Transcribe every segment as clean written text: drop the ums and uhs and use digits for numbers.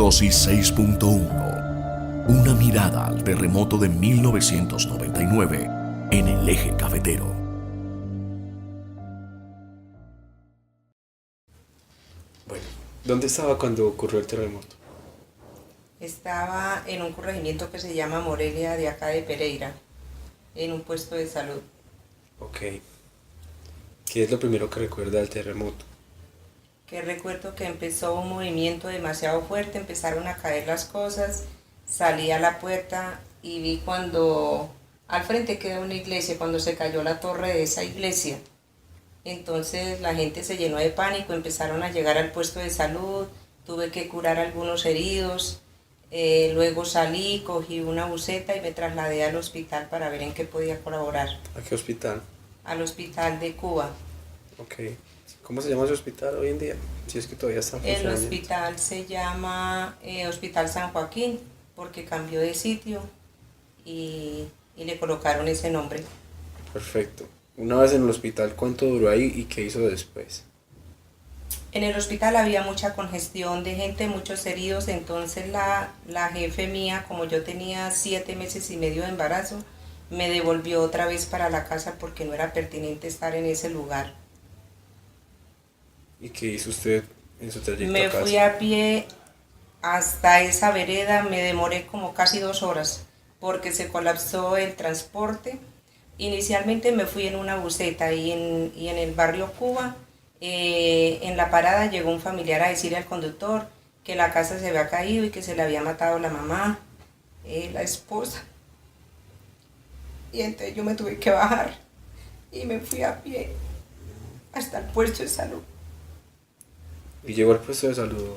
Dosis 6.1. Una mirada al terremoto de 1999 en el eje cafetero. Bueno, ¿dónde estaba cuando ocurrió el terremoto? Estaba en un corregimiento que se llama Morelia, de acá de Pereira, en un puesto de salud. Ok. ¿Qué es lo primero que recuerda del terremoto? Que recuerdo que empezó un movimiento demasiado fuerte, empezaron a caer las cosas, salí a la puerta y vi cuando al frente queda una iglesia, cuando se cayó la torre de esa iglesia. Entonces la gente se llenó de pánico, empezaron a llegar al puesto de salud, tuve que curar a algunos heridos, luego salí, cogí una buseta y me trasladé al hospital para ver en qué podía colaborar. ¿A qué hospital? Al hospital de Cuba. Ok. ¿Cómo se llama ese hospital hoy en día? Si es que todavía está en El funcionamiento. hospital se llama Hospital San Joaquín porque cambió de sitio y le colocaron ese nombre. Perfecto. Una vez en el hospital, ¿cuánto duró ahí y qué hizo después? En el hospital había mucha congestión de gente, muchos heridos, entonces la jefe mía, como yo tenía 7 meses y medio de embarazo, me devolvió otra vez para la casa porque no era pertinente estar en ese lugar. ¿Y qué hizo usted en su trayecto Me a casa? fui a pie hasta esa vereda, me demoré como casi 2 horas porque se colapsó el transporte. Inicialmente me fui en una buseta y en el barrio Cuba, en la parada llegó un familiar a decirle al conductor que la casa se había caído y que se le había matado la mamá, la esposa. Y entonces yo me tuve que bajar y me fui a pie hasta el puesto de salud. ¿Y llegó al puesto de salud?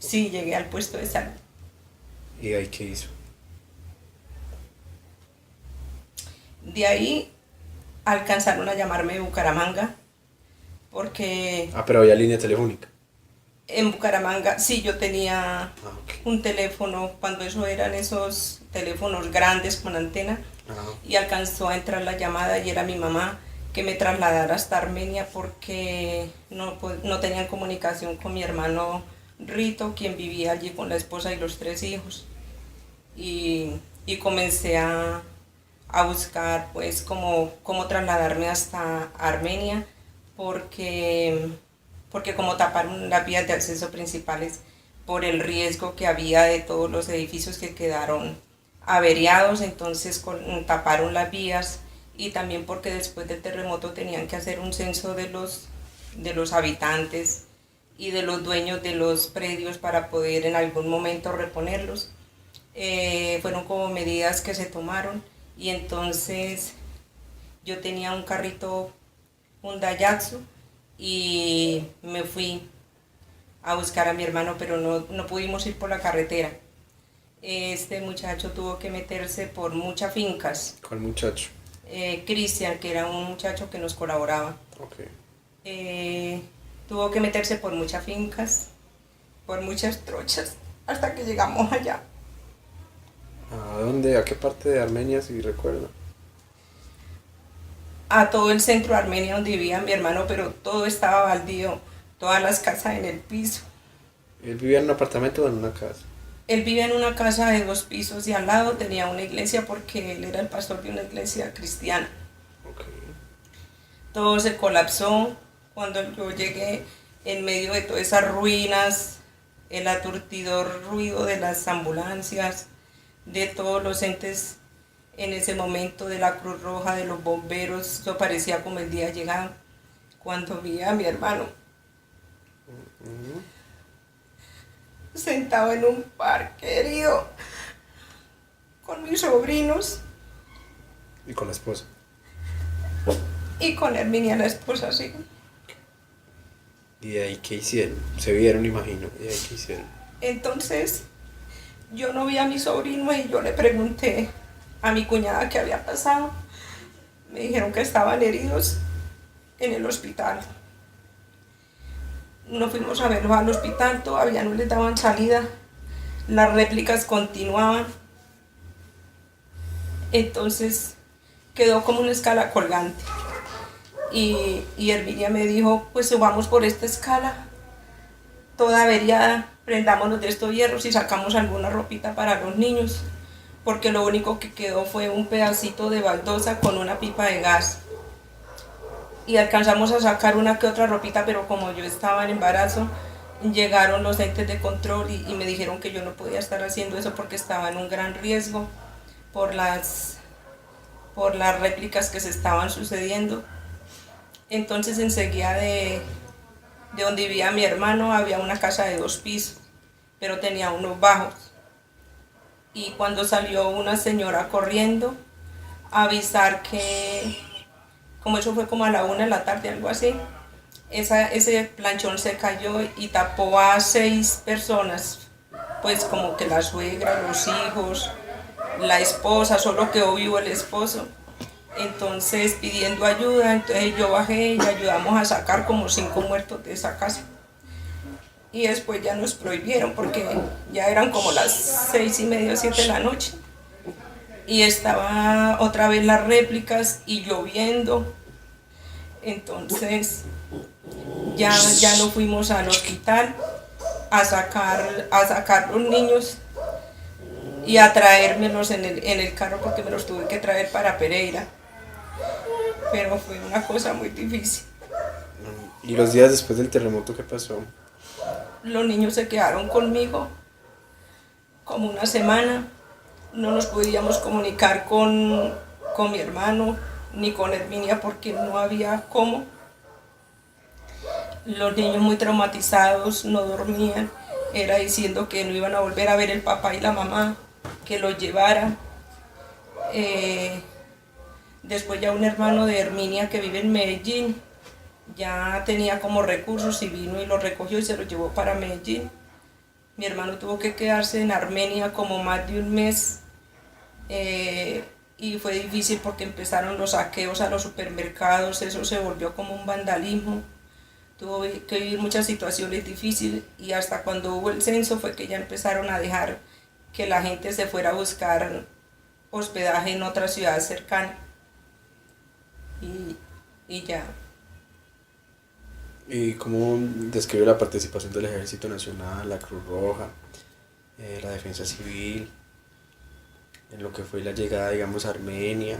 Sí, llegué al puesto de salud. ¿Y ahí qué hizo? De ahí alcanzaron a llamarme de Bucaramanga, porque Ah, pero había línea telefónica. en Bucaramanga sí yo tenía Ok. un teléfono, cuando eso eran esos teléfonos grandes con antena, y alcanzó a entrar la llamada y era mi mamá que me trasladara hasta Armenia porque no tenían comunicación con mi hermano Rito, quien vivía allí con la esposa y los 3 hijos. Y comencé a buscar pues cómo trasladarme hasta Armenia porque como taparon las vías de acceso principales por el riesgo que había de todos los edificios que quedaron averiados, entonces taparon las vías, y también porque después del terremoto tenían que hacer un censo de los habitantes y de los dueños de los predios para poder en algún momento reponerlos. Fueron como medidas que se tomaron, y entonces yo tenía un carrito, un Daihatsu, y me fui a buscar a mi hermano, pero no pudimos ir por la carretera. Este muchacho tuvo que meterse por muchas fincas. ¿Cuál muchacho? Cristian, que era un muchacho que nos colaboraba. Ok. Tuvo que meterse por muchas fincas, por muchas trochas, hasta que llegamos allá. ¿A dónde? ¿A qué parte de Armenia, si recuerda? A todo el centro de Armenia donde vivía mi hermano, pero todo estaba baldío, todas las casas en el piso. ¿Él vivía en un apartamento o en una casa? Él vivía en una casa de 2 pisos y al lado tenía una iglesia porque él era el pastor de una iglesia cristiana. Ok. Todo se colapsó cuando yo llegué en medio de todas esas ruinas, el aturdidor ruido de las ambulancias, de todos los entes en ese momento, de la Cruz Roja, de los bomberos. Eso parecía como el día llegado cuando vi a mi hermano sentado en un parque herido con mis sobrinos ¿Y con la esposa? y con Herminia, la esposa, sí. ¿Y de ahí qué hicieron? Se vieron, imagino. ¿Y de ahí qué hicieron? Entonces yo no vi a mi sobrino y yo le pregunté a mi cuñada qué había pasado. Me dijeron que estaban heridos en el hospital. Nos fuimos a verlos al hospital, todavía no les daban salida, las réplicas continuaban. Entonces quedó como una escala colgante. Y Herminia me dijo, pues subamos por esta escala toda averiada, prendámonos de estos hierros y sacamos alguna ropita para los niños, porque lo único que quedó fue un pedacito de baldosa con una pipa de gas. Y alcanzamos a sacar una que otra ropita, pero como yo estaba en embarazo, llegaron los entes de control y me dijeron que yo no podía estar haciendo eso porque estaba en un gran riesgo por las réplicas que se estaban sucediendo. Entonces enseguida de donde vivía mi hermano había una casa de 2 pisos, pero tenía unos bajos. Y cuando salió una señora corriendo a avisar que, como eso fue como a la 1 de la tarde, algo así, ese planchón se cayó y tapó a 6 personas, pues como que la suegra, los hijos, la esposa, solo quedó vivo el esposo. Entonces pidiendo ayuda, entonces yo bajé y ayudamos a sacar como 5 muertos de esa casa. Y después ya nos prohibieron porque ya eran como las 6:30, 7 de la noche. Y estaba otra vez las réplicas y lloviendo. Entonces ya no fuimos al hospital a sacar los niños y a traérmelos en el carro porque me los tuve que traer para Pereira. Pero fue una cosa muy difícil. ¿Y los días después del terremoto qué pasó? Los niños se quedaron conmigo como una semana. No nos podíamos comunicar con mi hermano ni con Herminia porque no había cómo. Los niños muy traumatizados, no dormían. Era diciendo que no iban a volver a ver el papá y la mamá, que los llevaran. Después ya un hermano de Herminia que vive en Medellín ya tenía como recursos y vino y lo recogió y se lo llevó para Medellín. Mi hermano tuvo que quedarse en Armenia como más de un mes y fue difícil porque empezaron los saqueos a los supermercados, eso se volvió como un vandalismo. Tuvo que vivir muchas situaciones difíciles y hasta cuando hubo el censo fue que ya empezaron a dejar que la gente se fuera a buscar hospedaje en otra ciudad cercana. Y ya. ¿Y cómo describe la participación del Ejército Nacional, la Cruz Roja, la Defensa Civil, en lo que fue la llegada, digamos, a Armenia?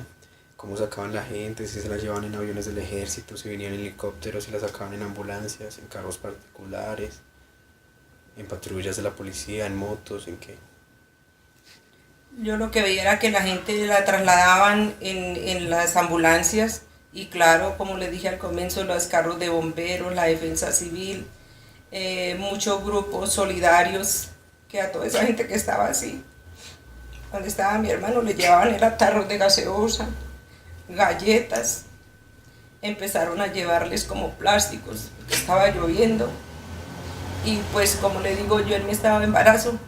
¿Cómo sacaban la gente? ¿Si se la llevaban en aviones del ejército? ¿Si venían en helicópteros? ¿Si la sacaban en ambulancias? ¿En carros particulares? ¿En patrullas de la policía? ¿En motos? ¿En qué? Yo lo que veía era que la gente la trasladaban en las ambulancias y claro, como les dije al comienzo, los carros de bomberos, la defensa civil, muchos grupos solidarios, que a toda esa gente que estaba así, donde estaba mi hermano, le llevaban era tarros de gaseosa, galletas, empezaron a llevarles como plásticos, porque estaba lloviendo y pues como le digo yo en mi estado de embarazo,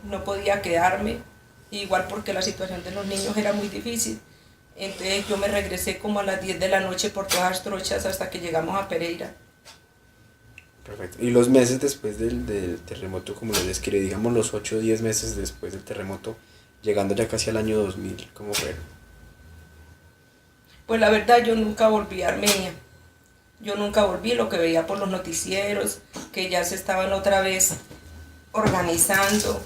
no podía quedarme, igual porque la situación de los niños era muy difícil. Entonces yo me regresé como a las 10 de la noche por todas las trochas hasta que llegamos a Pereira. Perfecto. Y los meses después del terremoto, como les describí, digamos los 8 o 10 meses después del terremoto, llegando ya casi al año 2000, ¿cómo fue? Pues la verdad yo nunca volví a Armenia. Yo nunca volví, lo que veía por los noticieros, que ya se estaban otra vez organizando,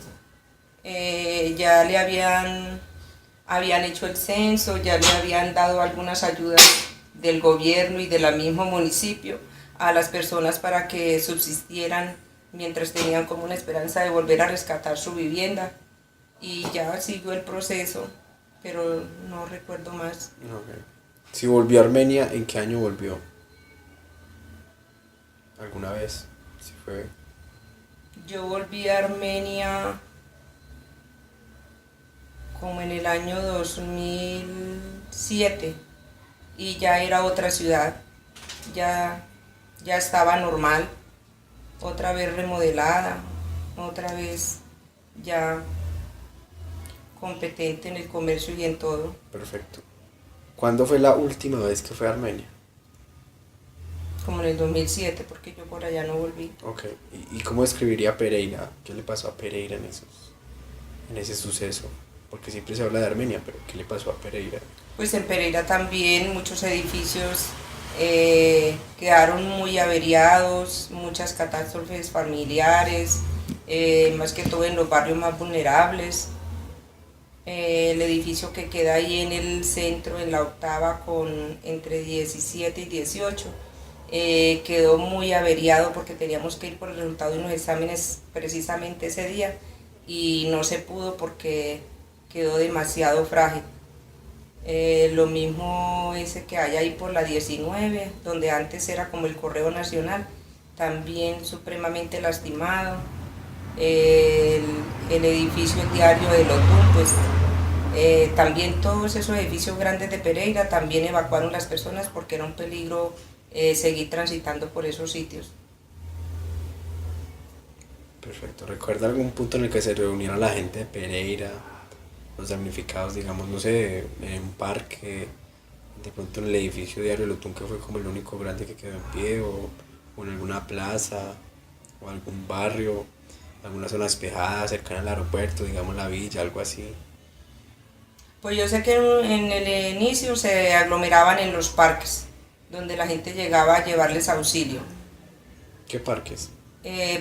ya le habían hecho el censo, ya le habían dado algunas ayudas del gobierno y del mismo municipio a las personas para que subsistieran mientras tenían como una esperanza de volver a rescatar su vivienda. Y ya siguió el proceso, pero no recuerdo más. Okay. Si volvió a Armenia, ¿en qué año volvió? ¿Alguna vez? ¿Sí fue? Yo volví a Armenia como en el año 2007 y ya era otra ciudad, ya estaba normal, otra vez remodelada, otra vez ya competente en el comercio y en todo. Perfecto. ¿Cuándo fue la última vez que fue a Armenia? Como en el 2007, porque yo por allá no volví. Ok. ¿Y cómo describiría Pereira? ¿Qué le pasó a Pereira en ese suceso? Porque siempre se habla de Armenia, pero ¿qué le pasó a Pereira? Pues en Pereira también muchos edificios quedaron muy averiados, muchas catástrofes familiares, más que todo en los barrios más vulnerables. El edificio que queda ahí en el centro, en la octava, con entre 17 y 18, quedó muy averiado porque teníamos que ir por el resultado de unos exámenes precisamente ese día y no se pudo porque quedó demasiado frágil. Lo mismo ese que hay ahí por la 19, donde antes era como el Correo Nacional, también supremamente lastimado. El edificio, el diario de Lotún, pues también todos esos edificios grandes de Pereira también evacuaron las personas porque era un peligro seguir transitando por esos sitios. Perfecto. ¿Recuerda algún punto en el que se reunieron la gente de Pereira, los damnificados, digamos, no sé, en un parque, de pronto en el edificio Diario Lotún, que fue como el único grande que quedó en pie, o en alguna plaza, o algún barrio, alguna zona despejada cercana al aeropuerto, digamos la villa, algo así? Pues yo sé que en el inicio se aglomeraban en los parques, donde la gente llegaba a llevarles auxilio. ¿Qué parques?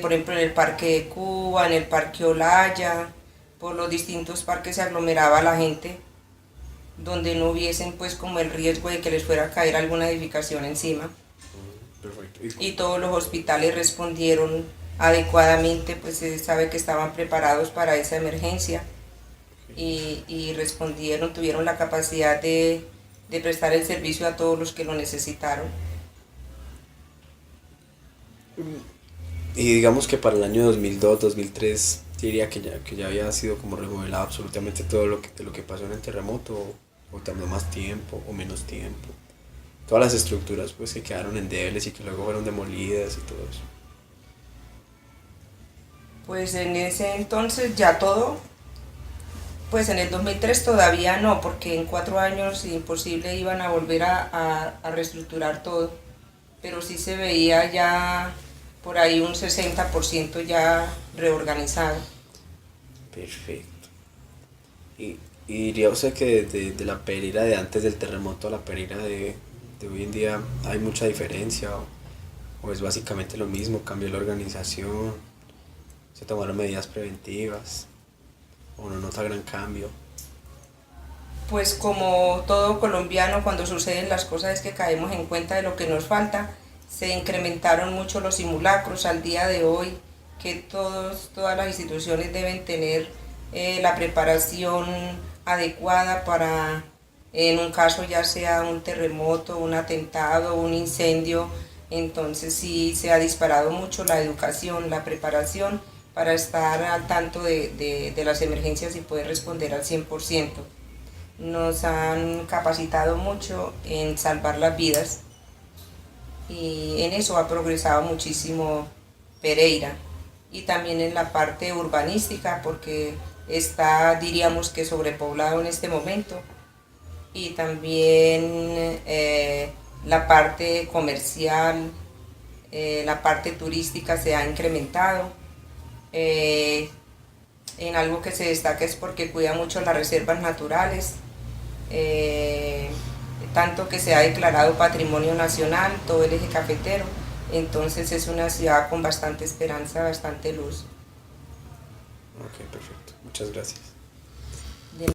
Por ejemplo, en el Parque de Cuba, en el Parque Olaya, por los distintos parques se aglomeraba la gente, donde no hubiesen pues como el riesgo de que les fuera a caer alguna edificación encima. Perfecto. Y todos los hospitales respondieron adecuadamente, pues se sabe que estaban preparados para esa emergencia y respondieron, tuvieron la capacidad de prestar el servicio a todos los que lo necesitaron. Y digamos que para el año 2002, 2003, diría que ya había sido como remodelado absolutamente todo lo que pasó en el terremoto, o tardó más tiempo o menos tiempo. Todas las estructuras pues que quedaron endebles y que luego fueron demolidas y todo eso. Pues en ese entonces ya todo, pues en el 2003 todavía no, porque en 4 años imposible iban a volver a reestructurar todo, pero sí se veía ya por ahí un 60% ya reorganizado. Perfecto. Y diría usted que de la Pereira de antes del terremoto a la Pereira de hoy en día hay mucha diferencia, o es básicamente lo mismo, cambió la organización, se tomaron medidas preventivas, o no nota gran cambio. Pues como todo colombiano, cuando suceden las cosas es que caemos en cuenta de lo que nos falta. Se incrementaron mucho los simulacros al día de hoy, que todas las instituciones deben tener la preparación adecuada para, en un caso ya sea un terremoto, un atentado, un incendio. Entonces sí se ha disparado mucho la educación, la preparación para estar al tanto de las emergencias y poder responder al 100%. Nos han capacitado mucho en salvar las vidas y en eso ha progresado muchísimo Pereira, y también en la parte urbanística porque está, diríamos que sobrepoblado en este momento, y también la parte comercial, la parte turística se ha incrementado. En algo que se destaca es porque cuida mucho las reservas naturales, tanto que se ha declarado patrimonio nacional todo el eje cafetero. Entonces es una ciudad con bastante esperanza, bastante luz. Ok, perfecto. Muchas gracias.